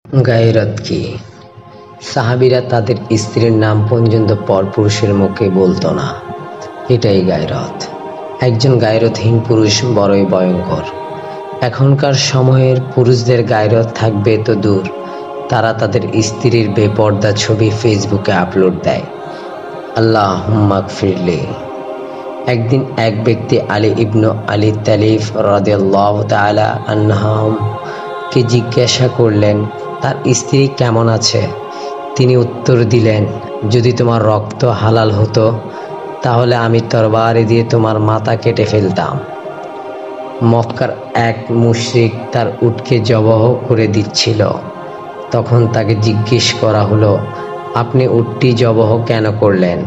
গায়রত কি? সাহাবীরা তাদের স্ত্রীর নাম পর্যন্ত পরপুরুষের মুখে বলতো না। এটাই গায়রত। একজন গায়রতহীন পুরুষ বড়ই ভয়ঙ্কর। এখনকার সময়ের পুরুষদের গায়রত থাকবে তো দূর, তারা তাদের স্ত্রীর বেপর্দা ছবি ফেসবুকে আপলোড দেয়। আল্লাহুম্মা গফিরলি। একদিন এক ব্যক্তি আলী ইবনু আলী তালিফ রাদিয়াল্লাহু তাআলা আনহুকে জিজ্ঞাসা করলেন, তার স্ত্রী কেমন আছে? তিনি উত্তর দিলেন, যদি তোমার রক্ত হালাল হতো তাহলে আমি তরবারি দিয়ে তোমার মাথা কেটে ফেলতাম। মক্কার এক মুশরিক তার উটকে জবাহ করে দিচ্ছিল। তখন তাকে জিজ্ঞেস করা হলো, আপনি উটটি জবাহ কেন করলেন?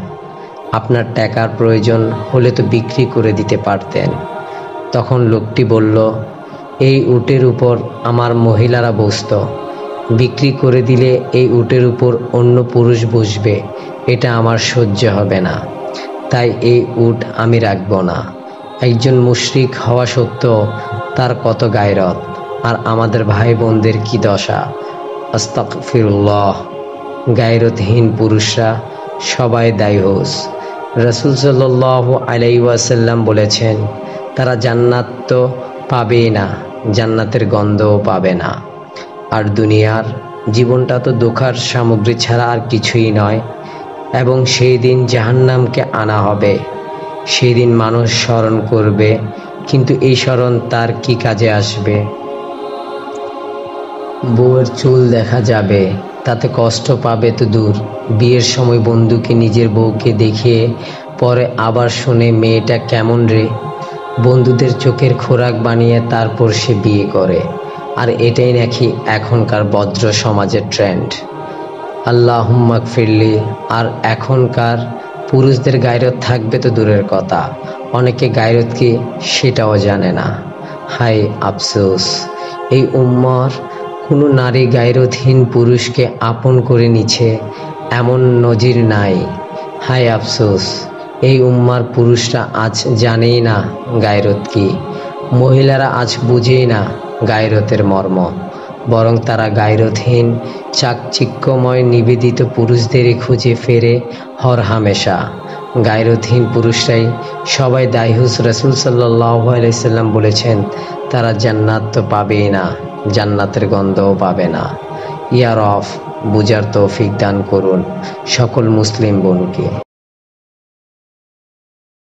আপনার টাকার প্রয়োজন হলে তো বিক্রি করে দিতে পারতেন। তখন লোকটি বলল, এই উটের উপর আমার মহিলারা বসত, বিক্রি করে দিলে এই উটের উপর অন্য পুরুষ বসবে, এটা আমার সহ্য হবে না, তাই এই উট আমি রাখব না। একজন মুশরিক হওয়া সত্ত্বেও তার কত গায়রত, আর আমাদের ভাই বোনদের কি দশা! আস্তাগফিরুল্লাহ। গায়রতহীন পুরুষরা সবাই দায়ুস। রাসূল সাল্লাল্লাহু আলাইহি ওয়াসাল্লাম বলেছেন, তারা জান্নাত তো পাবেই না, জান্নাতের গন্ধও পাবে না। আর দুনিয়ার জীবনটা তো ধোঁকার সামগ্রী ছাড়া আর কিছুই নয়। এবং সেই দিন জাহান্নামকে আনা হবে। সেই দিন মানুষ স্মরণ করবে, কিন্তু এই স্মরণ তার কি কাজে আসবে? বউয়ের চুল দেখা যাবে, তাতে কষ্ট পাবে তো দূর, বিয়ের সময় বন্ধুকে নিজের বউকে দেখিয়ে পরে আবার শুনে মেয়েটা কেমন রে, বন্ধুদের চোখের খোরাক বানিয়ে তারপর সে বিয়ে করে। আর এটাই নাকি এখনকার ভদ্র সমাজের ট্রেন্ড। আল্লাহুম্মা গফিরলি। আর এখনকার পুরুষদের গায়রত থাকবে তো দূরের কথা, অনেকে গায়রত কি সেটাও জানে না। হায় আফসোস, এই উম্মার কোনো নারী গায়রতহীন পুরুষকে আপন করে নিছে এমন নজির নাই। হায় আফসোস, এই উম্মার পুরুষরা আজ জানেই না গায়রত কি, মহিলারা আজ বুঝেই না গায়রতের মর্ম, বরং তারা গায়রতহীন চাকচিক্যময় নিবেদিত পুরুষদেরই খুঁজে ফেরে হরহামেশা। গায়রতহীন পুরুষরাই সবাই দায়ুস। রাসূল সাল্লাল্লাহু আলাইহি সাল্লাম বলেছেন, তারা জান্নাত তো পাবেই না, জান্নাতের গন্ধও পাবে না। ইয়া রব, বুঝার তৌফিক দান করুন সকল মুসলিম বোনকে।